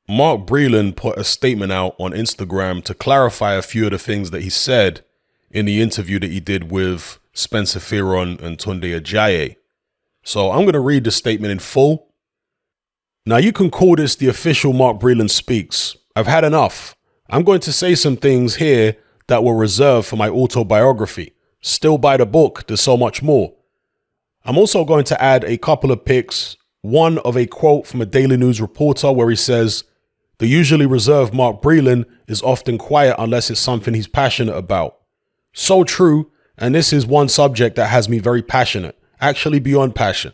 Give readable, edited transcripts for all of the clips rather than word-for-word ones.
Mark Breland put a statement out on Instagram to clarify a few of the things that he said in the interview that he did with Spencer Fearon and Tunde Ajayi. So I'm going to read the statement in full. Now you can call this the official Mark Breland Speaks. I've had enough. I'm going to say some things here that were reserved for my autobiography. Still by the book, there's so much more. I'm also going to add a couple of pics, one of a quote from a Daily News reporter where he says, "The usually reserved Mark Breland is often quiet unless it's something he's passionate about." So true, and this is one subject that has me very passionate, actually beyond passion.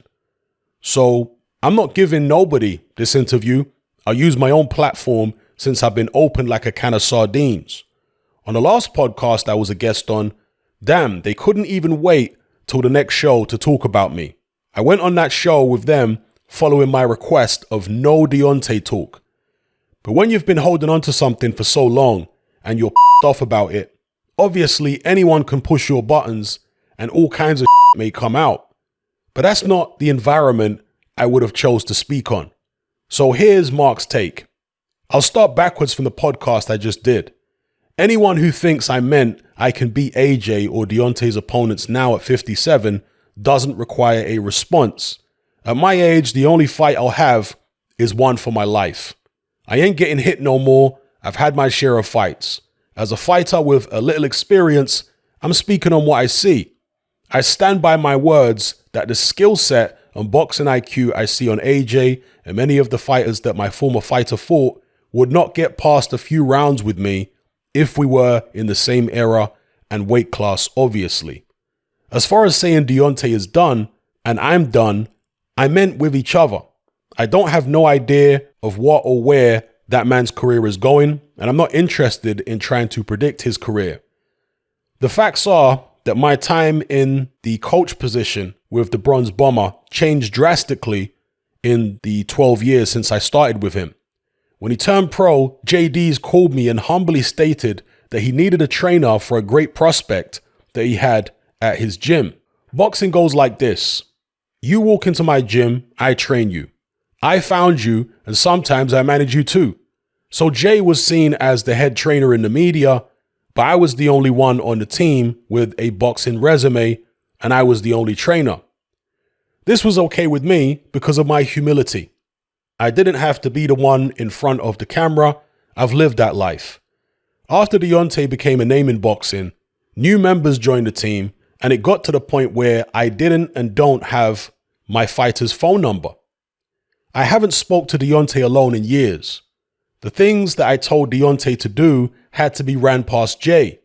So I'm not giving nobody this interview. I'll use my own platform since I've been open like a can of sardines. On the last podcast I was a guest on, damn, they couldn't even wait till the next show to talk about me. I went on that show with them following my request of no Deontay talk. But when you've been holding on to something for so long and you're pissed off about it, obviously anyone can push your buttons and all kinds of may come out. But that's not the environment I would have chose to speak on. So here's Mark's take. I'll start backwards from the podcast I just did. Anyone who thinks I meant I can beat AJ or Deontay's opponents now at 57 doesn't require a response. At my age, the only fight I'll have is one for my life. I ain't getting hit no more. I've had my share of fights. As a fighter with a little experience, I'm speaking on what I see. I stand by my words that the skill set and boxing IQ I see on AJ and many of the fighters that my former fighter fought would not get past a few rounds with me if we were in the same era and weight class, obviously. As far as saying Deontay is done and I'm done, I meant with each other. I don't have no idea of what or where that man's career is going, and I'm not interested in trying to predict his career. The facts are that my time in the coach position with the Bronze Bomber changed drastically in the 12 years since I started with him. When he turned pro, JD's called me and humbly stated that he needed a trainer for a great prospect that he had at his gym. Boxing goes like this. You walk into my gym, I train you. I found you, and sometimes I manage you too. So Jay was seen as the head trainer in the media, but I was the only one on the team with a boxing resume, and I was the only trainer. This was okay with me because of my humility. I didn't have to be the one in front of the camera. I've lived that life. After Deontay became a name in boxing, new members joined the team, and it got to the point where I didn't and don't have my fighter's phone number. I haven't spoke to Deontay alone in years. The things that I told Deontay to do had to be ran past Jay.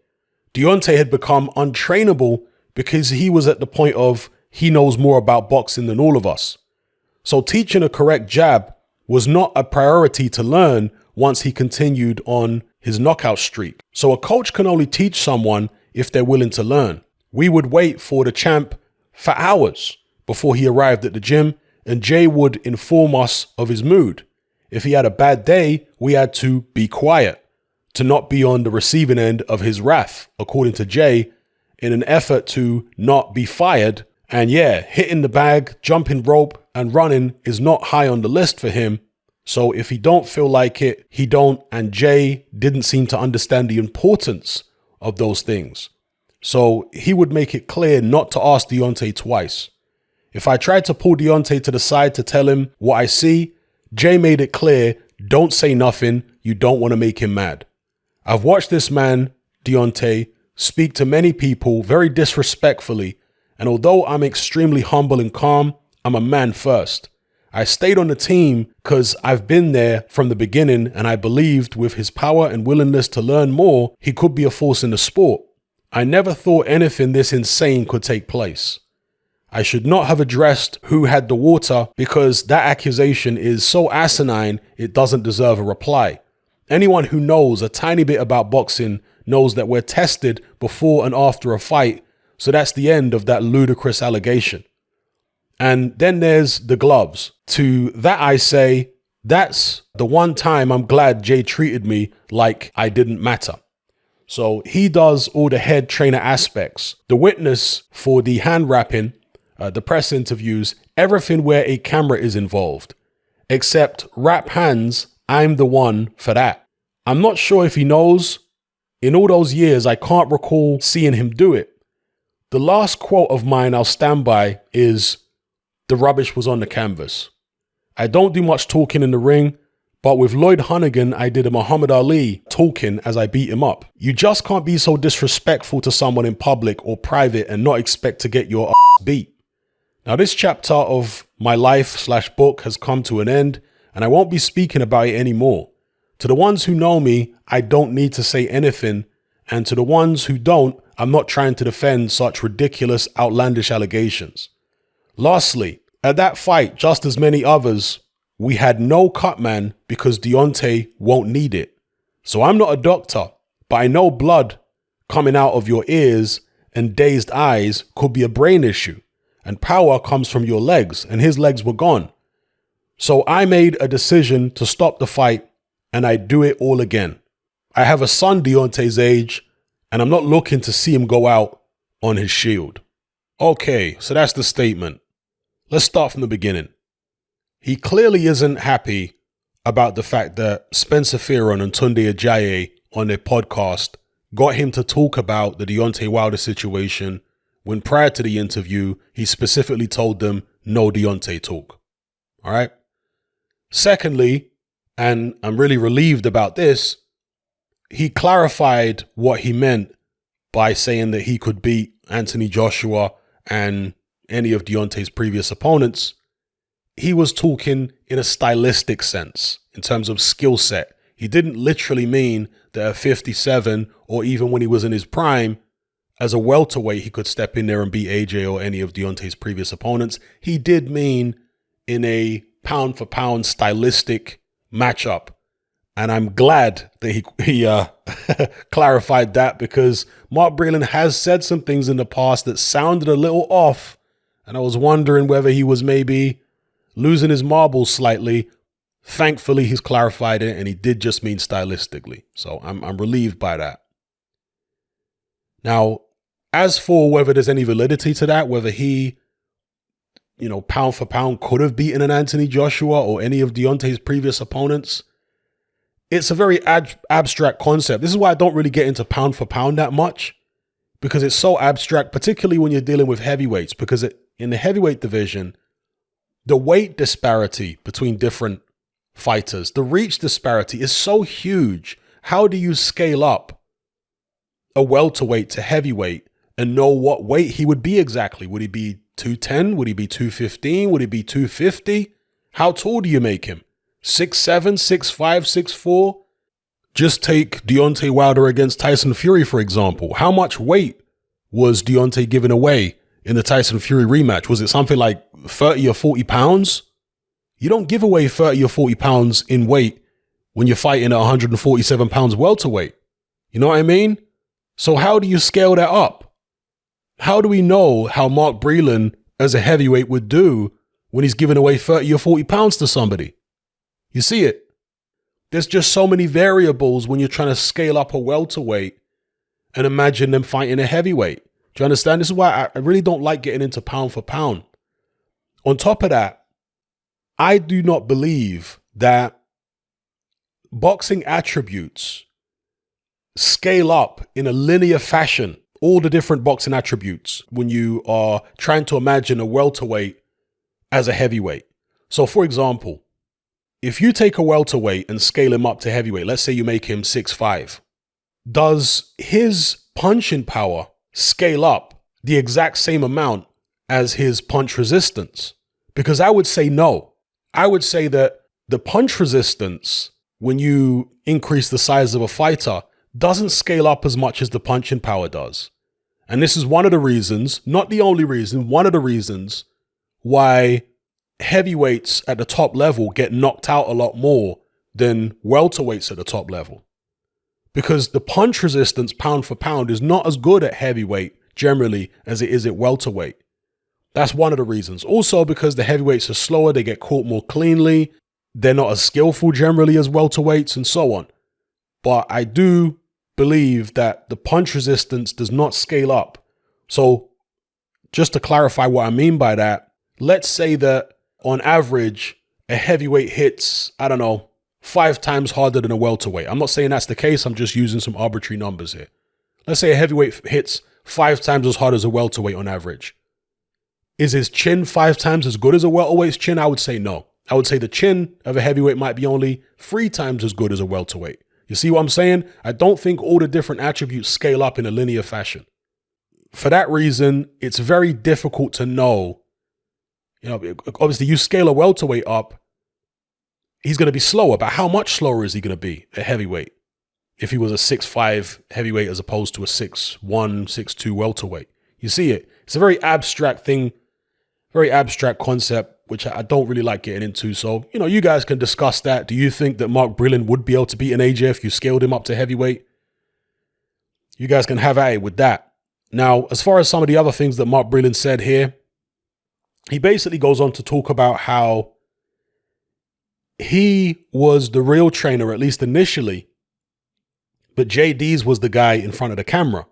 Deontay had become untrainable because he was at the point of he knows more about boxing than all of us. So teaching a correct jab was not a priority to learn once he continued on his knockout streak. So a coach can only teach someone if they're willing to learn. We would wait for the champ for hours before he arrived at the gym, and Jay would inform us of his mood. If he had a bad day, we had to be quiet, to not be on the receiving end of his wrath, according to Jay, in an effort to not be fired. And yeah, hitting the bag, jumping rope, and running is not high on the list for him. So if he don't feel like it, he don't, and Jay didn't seem to understand the importance of those things. So he would make it clear not to ask Deontay twice. If I tried to pull Deontay to the side to tell him what I see, Jay made it clear, don't say nothing, you don't want to make him mad. I've watched this man, Deontay, speak to many people very disrespectfully, and although I'm extremely humble and calm, I'm a man first. I stayed on the team because I've been there from the beginning, and I believed with his power and willingness to learn more, he could be a force in the sport. I never thought anything this insane could take place. I should not have addressed who had the water because that accusation is so asinine it doesn't deserve a reply. Anyone who knows a tiny bit about boxing knows that we're tested before and after a fight, so that's the end of that ludicrous allegation. And then there's the gloves. To that I say, that's the one time I'm glad Jay treated me like I didn't matter. So he does all the head trainer aspects, the witness for the hand wrapping, the press interviews, everything where a camera is involved. Except wrap hands I'm the one for that. I'm not sure if he knows. In all those years, I can't recall seeing him do it. The last quote of mine I'll stand by is, "The rubbish was on the canvas." I don't do much talking in the ring, but with Lloyd Hunnigan, I did a Muhammad Ali talking as I beat him up. You just can't be so disrespectful to someone in public or private and not expect to get your ass beat. Now, this chapter of my life/book has come to an end, and I won't be speaking about it anymore. To the ones who know me, I don't need to say anything, and to the ones who don't, I'm not trying to defend such ridiculous, outlandish allegations. Lastly, at that fight, just as many others, we had no cut man because Deontay won't need it. So I'm not a doctor, but I know blood coming out of your ears and dazed eyes could be a brain issue, and power comes from your legs, and his legs were gone. So I made a decision to stop the fight, and I'd do it all again. I have a son Deontay's age, and I'm not looking to see him go out on his shield. Okay, so that's the statement. Let's start from the beginning. He clearly isn't happy about the fact that Spencer Fearon and Tunde Ajayi on their podcast got him to talk about the Deontay Wilder situation when prior to the interview, he specifically told them no Deontay talk. All right. Secondly, and I'm really relieved about this, he clarified what he meant by saying that he could beat Anthony Joshua and any of Deontay's previous opponents. He was talking in a stylistic sense, in terms of skill set. He didn't literally mean that at 57, or even when he was in his prime, as a welterweight, he could step in there and beat AJ or any of Deontay's previous opponents. He did mean in a pound for pound stylistic matchup. And I'm glad that he clarified that, because Mark Breland has said some things in the past that sounded a little off. And I was wondering whether he was maybe losing his marbles slightly. Thankfully, he's clarified it, and he did just mean stylistically. So I'm relieved by that. Now, as for whether there's any validity to that, whether he, pound for pound could have beaten an Anthony Joshua or any of Deontay's previous opponents, it's a very abstract concept. This is why I don't really get into pound for pound that much, because it's so abstract, particularly when you're dealing with heavyweights, because in the heavyweight division, the weight disparity between different fighters, the reach disparity is so huge. How do you scale up a welterweight to heavyweight and know what weight he would be exactly? Would he be 210? Would he be 215? Would he be 250? How tall do you make him? 6'7", 6'5", 6'4"? Just take Deontay Wilder against Tyson Fury, for example. How much weight was Deontay giving away in the Tyson Fury rematch? Was it something like 30 or 40 pounds? You don't give away 30 or 40 pounds in weight when you're fighting at 147 pounds welterweight. You know what I mean? So how do you scale that up? How do we know how Mark Breland as a heavyweight would do when he's giving away 30 or 40 pounds to somebody? You see it? There's just so many variables when you're trying to scale up a welterweight and imagine them fighting a heavyweight. Do you understand? This is why I really don't like getting into pound for pound. On top of that, I do not believe that boxing attributes scale up in a linear fashion, all the different boxing attributes, when you are trying to imagine a welterweight as a heavyweight. So for example, if you take a welterweight and scale him up to heavyweight, let's say you make him 6'5", does his punching power scale up the exact same amount as his punch resistance? Because I would say no. I would say that the punch resistance, when you increase the size of a fighter, doesn't scale up as much as the punching power does. And this is one of the reasons, not the only reason, one of the reasons why heavyweights at the top level get knocked out a lot more than welterweights at the top level. Because the punch resistance pound for pound is not as good at heavyweight generally as it is at welterweight. That's one of the reasons. Also because the heavyweights are slower, they get caught more cleanly, they're not as skillful generally as welterweights and so on. But I do believe that the punch resistance does not scale up. So just to clarify what I mean by that, let's say that on average, a heavyweight hits, 5 5 times harder than a welterweight. I'm not saying that's the case. I'm just using some arbitrary numbers here. Let's say a heavyweight hits 5 times as hard as a welterweight on average. Is his chin 5 times as good as a welterweight's chin? I would say no. I would say the chin of a heavyweight might be only 3 times as good as a welterweight. You see what I'm saying? I don't think all the different attributes scale up in a linear fashion. For that reason, it's very difficult to know. Obviously you scale a welterweight up, he's going to be slower, but how much slower is he going to be a heavyweight if he was a 6'5" heavyweight as opposed to a 6'1", 6'2" welterweight? You see it? It's a very abstract thing, very abstract concept, which I don't really like getting into. So, you guys can discuss that. Do you think that Mark Breland would be able to beat an AJ if you scaled him up to heavyweight? You guys can have at it with that. Now, as far as some of the other things that Mark Breland said here, he basically goes on to talk about how he was the real trainer, at least initially, but JD's was the guy in front of the camera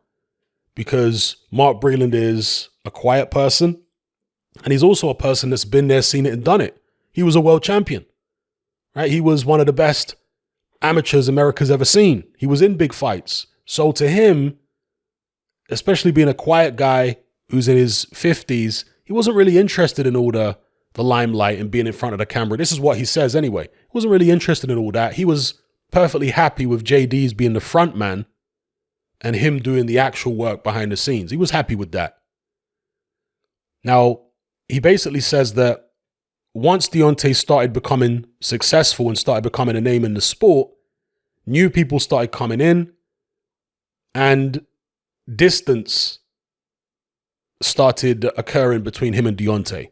because Mark Breland is a quiet person. And he's also a person that's been there, seen it, and done it. He was a world champion, right? He was one of the best amateurs America's ever seen. He was in big fights. So to him, especially being a quiet guy who's in his 50s, he wasn't really interested in all the limelight and being in front of the camera. This is what he says anyway. He wasn't really interested in all that. He was perfectly happy with JD's being the front man and him doing the actual work behind the scenes. He was happy with that. Now, he basically says that once Deontay started becoming successful and started becoming a name in the sport, new people started coming in and distance started occurring between him and Deontay,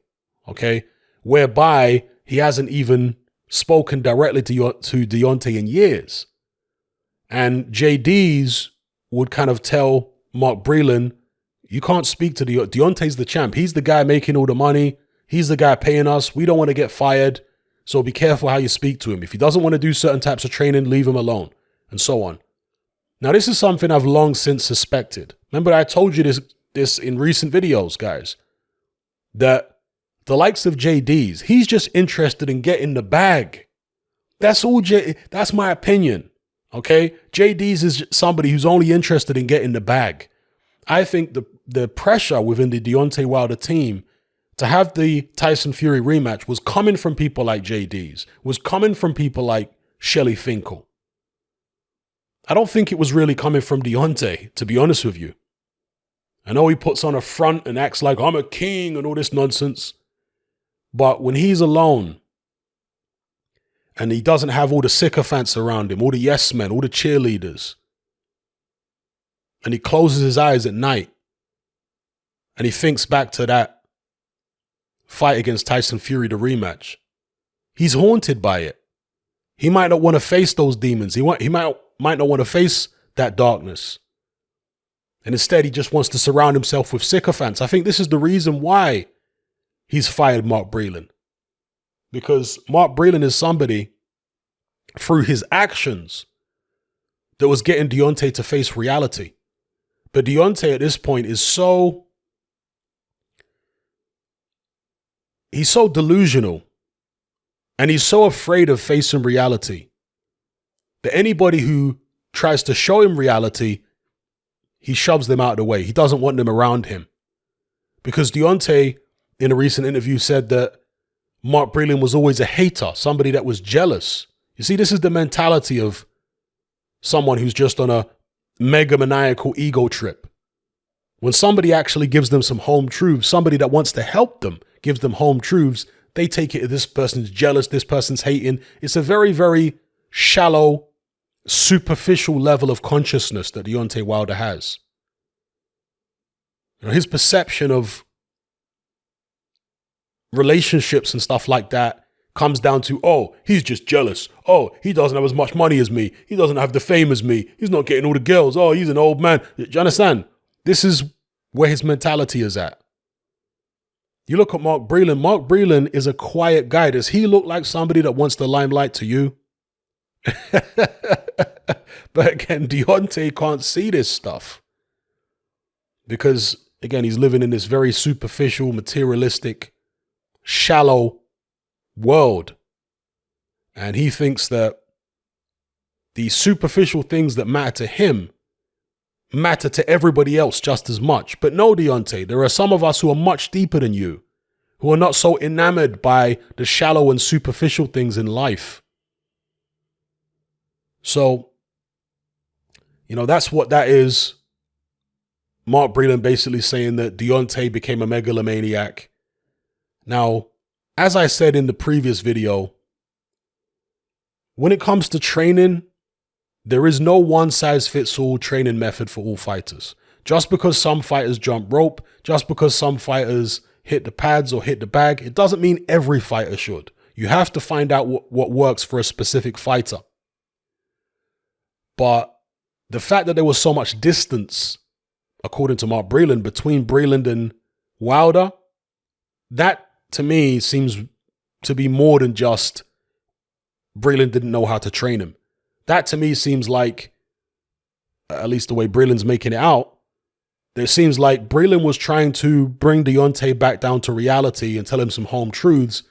okay? Whereby he hasn't even spoken directly to Deontay in years. And JD's would kind of tell Mark Breland, you can't speak to Deontay's the champ. He's the guy making all the money. He's the guy paying us. We don't want to get fired. So be careful how you speak to him. If he doesn't want to do certain types of training, leave him alone, and so on. Now, this is something I've long since suspected. Remember, I told you this in recent videos, guys, that the likes of JD's, he's just interested in getting the bag. That's all. That's my opinion. Okay. JD's is somebody who's only interested in getting the bag. I think the pressure within the Deontay Wilder team to have the Tyson Fury rematch was coming from people like JD's, was coming from people like Shelly Finkel. I don't think it was really coming from Deontay, to be honest with you. I know he puts on a front and acts like I'm a king and all this nonsense. But when he's alone and he doesn't have all the sycophants around him, all the yes men, all the cheerleaders, and he closes his eyes at night and he thinks back to that fight against Tyson Fury, the rematch, he's haunted by it. He might not want to face those demons. He might not want to face that darkness. And instead, he just wants to surround himself with sycophants. I think this is the reason why he's fired Mark Breland. Because Mark Breland is somebody, through his actions, that was getting Deontay to face reality. But Deontay at this point is he's so delusional and he's so afraid of facing reality that anybody who tries to show him reality, he shoves them out of the way. He doesn't want them around him. Because Deontay, in a recent interview, said that Mark Breland was always a hater, somebody that was jealous. You see, this is the mentality of someone who's just on a mega maniacal ego trip. When somebody actually gives them some home truths, somebody that wants to help them gives them home truths, they take it as this person's jealous, this person's hating. It's a very, very shallow, superficial level of consciousness that Deontay Wilder has. His perception of relationships and stuff like that comes down to, oh, he's just jealous. Oh, he doesn't have as much money as me. He doesn't have the fame as me. He's not getting all the girls. Oh, he's an old man. Do you understand? This is where his mentality is at. You look at Mark Breland. Mark Breland is a quiet guy. Does he look like somebody that wants the limelight to you? But again, Deontay can't see this stuff. Because, again, he's living in this very superficial, materialistic, shallow world. And he thinks that the superficial things that matter to him matter to everybody else just as much. But no, Deontay, there are some of us who are much deeper than you, who are not so enamored by the shallow and superficial things in life. So, that's what that is. Mark Breland basically saying that Deontay became a megalomaniac. Now, as I said in the previous video, when it comes to training, there is no one-size-fits-all training method for all fighters. Just because some fighters jump rope, just because some fighters hit the pads or hit the bag, it doesn't mean every fighter should. You have to find out what works for a specific fighter. But the fact that there was so much distance, according to Mark Breland, between Breland and Wilder, that to me seems to be more than just Breland didn't know how to train him. That to me seems like, at least the way Breland's making it out, it seems like Breland was trying to bring Deontay back down to reality and tell him some home truths,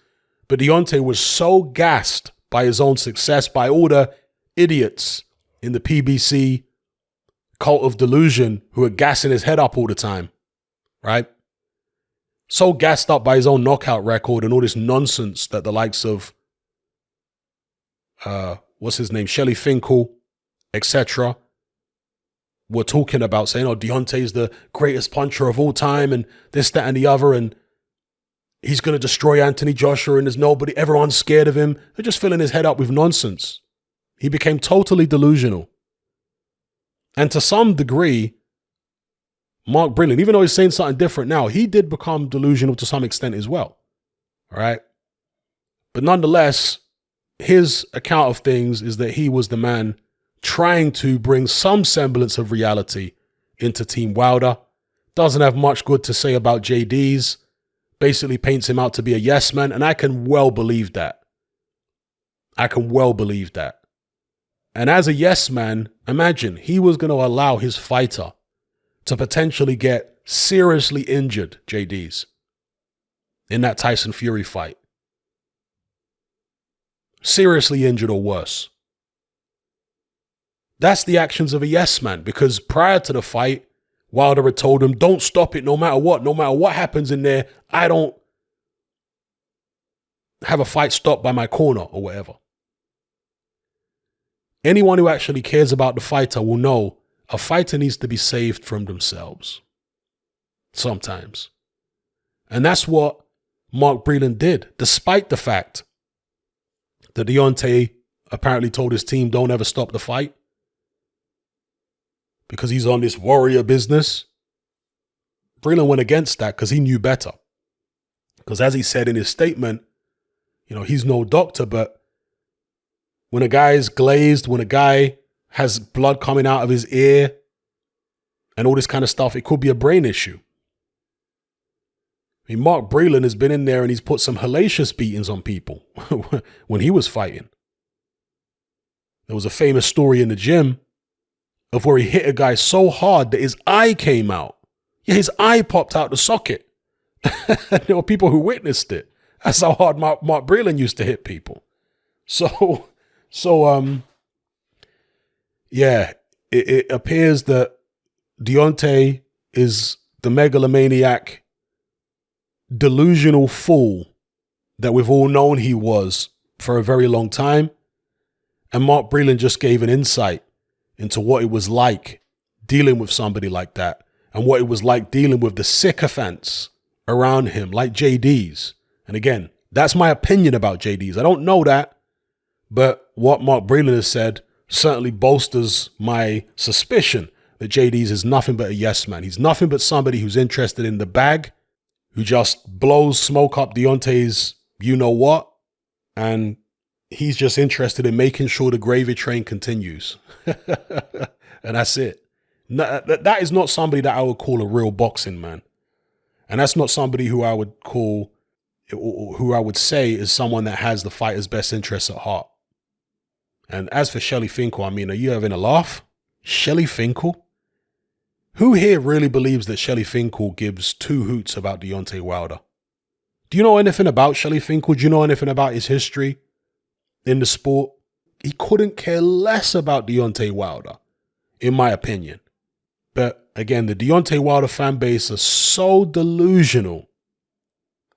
but Deontay was so gassed by his own success, by all the idiots in the PBC cult of delusion who are gassing his head up all the time, right? So gassed up by his own knockout record and all this nonsense that the likes of, what's his name, Shelly Finkel, etc., were talking about, saying, oh, Deontay's the greatest puncher of all time and this, that, and the other, and he's going to destroy Anthony Joshua and there's nobody, everyone's scared of him. They're just filling his head up with nonsense. He became totally delusional. And to some degree, Mark Breland, even though he's saying something different now, he did become delusional to some extent as well. All right. But nonetheless, his account of things is that he was the man trying to bring some semblance of reality into Team Wilder. Doesn't have much good to say about JD's. Basically paints him out to be a yes man. And I can well believe that. And as a yes man, imagine he was going to allow his fighter to potentially get seriously injured, JD's, in that Tyson Fury fight. Seriously injured or worse. That's the actions of a yes man, because prior to the fight, Wilder had told him, don't stop it no matter what happens in there, I don't have a fight stopped by my corner or whatever. Anyone who actually cares about the fighter will know a fighter needs to be saved from themselves. Sometimes. And that's what Mark Breland did, despite the fact that Deontay apparently told his team, don't ever stop the fight, because he's on this warrior business. Breland went against that because he knew better. Because as he said in his statement, he's no doctor, but when a guy is glazed, when a guy has blood coming out of his ear and all this kind of stuff, it could be a brain issue. I mean, Mark Breland has been in there and he's put some hellacious beatings on people when he was fighting. There was a famous story in the gym of where he hit a guy so hard that his eye came out. Yeah, his eye popped out the socket. There were people who witnessed it. That's how hard Mark Breland used to hit people. Yeah, it appears that Deontay is the megalomaniac, delusional fool that we've all known he was for a very long time. And Mark Breland just gave an insight into what it was like dealing with somebody like that and what it was like dealing with the sycophants around him, like JD's. And again, that's my opinion about JD's. I don't know that, but what Mark Breland has said certainly bolsters my suspicion that JD's is nothing but a yes man. He's nothing but somebody who's interested in the bag, who just blows smoke up Deontay's you-know-what, and he's just interested in making sure the gravy train continues. And that's it. That is not somebody that I would call a real boxing man. And that's not somebody who I would call, who I would say is someone that has the fighter's best interests at heart. And as for Shelly Finkel, I mean, are you having a laugh? Shelly Finkel? Who here really believes that Shelly Finkel gives two hoots about Deontay Wilder? Do you know anything about Shelly Finkel? Do you know anything about his history in the sport? he couldn't care less about Deontay Wilder, in my opinion. But again, the Deontay Wilder fan base are so delusional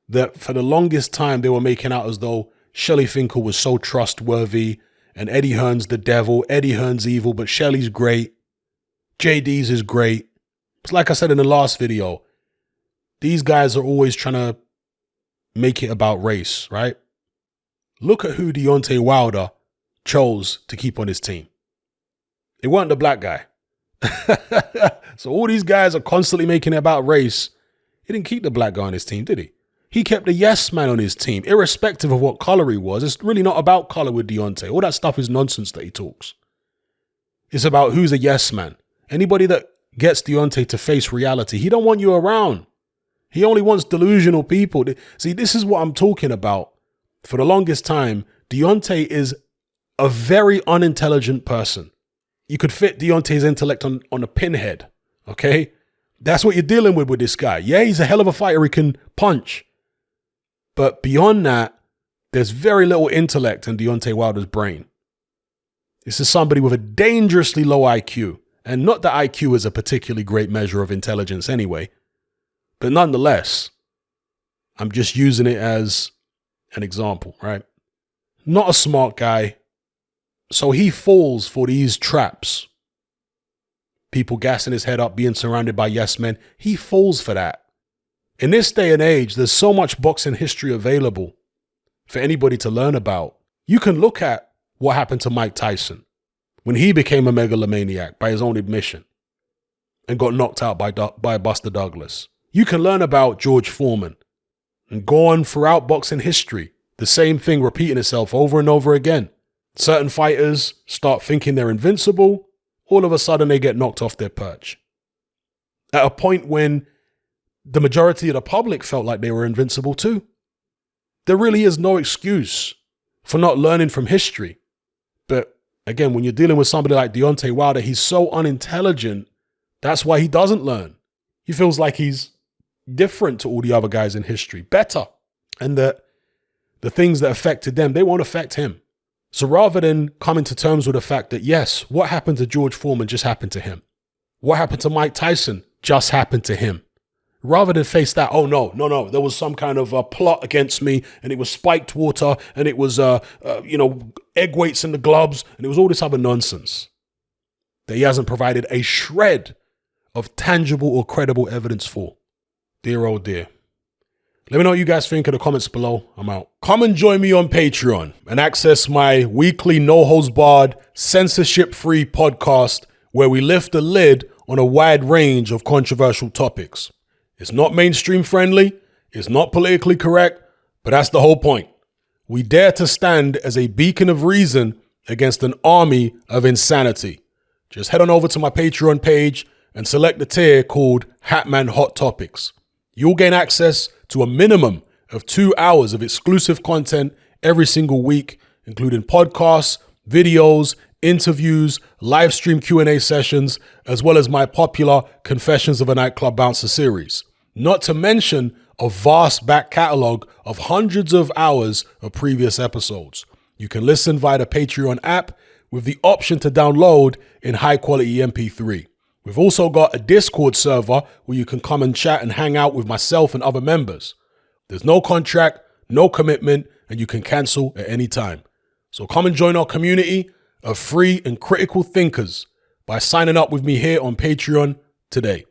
that for the longest time they were making out as though Shelly Finkel was so trustworthy and Eddie Hearn's the devil, Eddie Hearn's evil, but Shelly's great. JD's is great. It's like I said in the last video, these guys are always trying to make it about race, right? Look at who Deontay Wilder chose to keep on his team. It wasn't the black guy. So all these guys are constantly making it about race. He didn't keep the black guy on his team, did he? He kept the yes man on his team, irrespective of what color he was. It's really not about color with Deontay. All that stuff is nonsense that he talks. It's about who's a yes man. Anybody that gets Deontay to face reality, he don't want you around. He only wants delusional people. See, this is what I'm talking about. For the longest time, Deontay is a very unintelligent person. You could fit Deontay's intellect on a pinhead, okay? That's what you're dealing with this guy. Yeah, he's a hell of a fighter. He can punch. But beyond that, there's very little intellect in Deontay Wilder's brain. This is somebody with a dangerously low IQ. And not that IQ is a particularly great measure of intelligence anyway. But nonetheless, I'm just using it as an example, right? Not a smart guy. So he falls for these traps. People gassing his head up, being surrounded by yes men. He falls for that. In this day and age, there's so much boxing history available for anybody to learn about. You can look at what happened to Mike Tyson when he became a megalomaniac by his own admission and got knocked out by Buster Douglas. You can learn about George Foreman and go on throughout boxing history. The same thing repeating itself over and over again. Certain fighters start thinking they're invincible. All of a sudden, they get knocked off their perch. At a point when the majority of the public felt like they were invincible too. There really is no excuse for not learning from history. But again, when you're dealing with somebody like Deontay Wilder, he's so unintelligent. That's why he doesn't learn. He feels like he's different to all the other guys in history, better. And that the things that affected them, they won't affect him. So rather than coming to terms with the fact that, yes, what happened to George Foreman just happened to him. What happened to Mike Tyson just happened to him. Rather than face that, oh, no, there was some kind of plot against me and it was spiked water and it was, egg weights in the gloves and it was all this other nonsense that he hasn't provided a shred of tangible or credible evidence for. Dear, oh dear. Let me know what you guys think in the comments below. I'm out. Come and join me on Patreon and access my weekly no-holds-barred, censorship-free podcast where we lift the lid on a wide range of controversial topics. It's not mainstream friendly, it's not politically correct, but that's the whole point. We dare to stand as a beacon of reason against an army of insanity. Just head on over to my Patreon page and select the tier called Hatman Hot Topics. You'll gain access to a minimum of 2 hours of exclusive content every single week, including podcasts, videos, interviews, live stream Q&A sessions, as well as my popular Confessions of a Nightclub Bouncer series. Not to mention a vast back catalog of hundreds of hours of previous episodes. You can listen via the Patreon app with the option to download in high quality MP3. We've also got a Discord server where you can come and chat and hang out with myself and other members. There's no contract, no commitment, and you can cancel at any time. So come and join our community of free and critical thinkers by signing up with me here on Patreon today.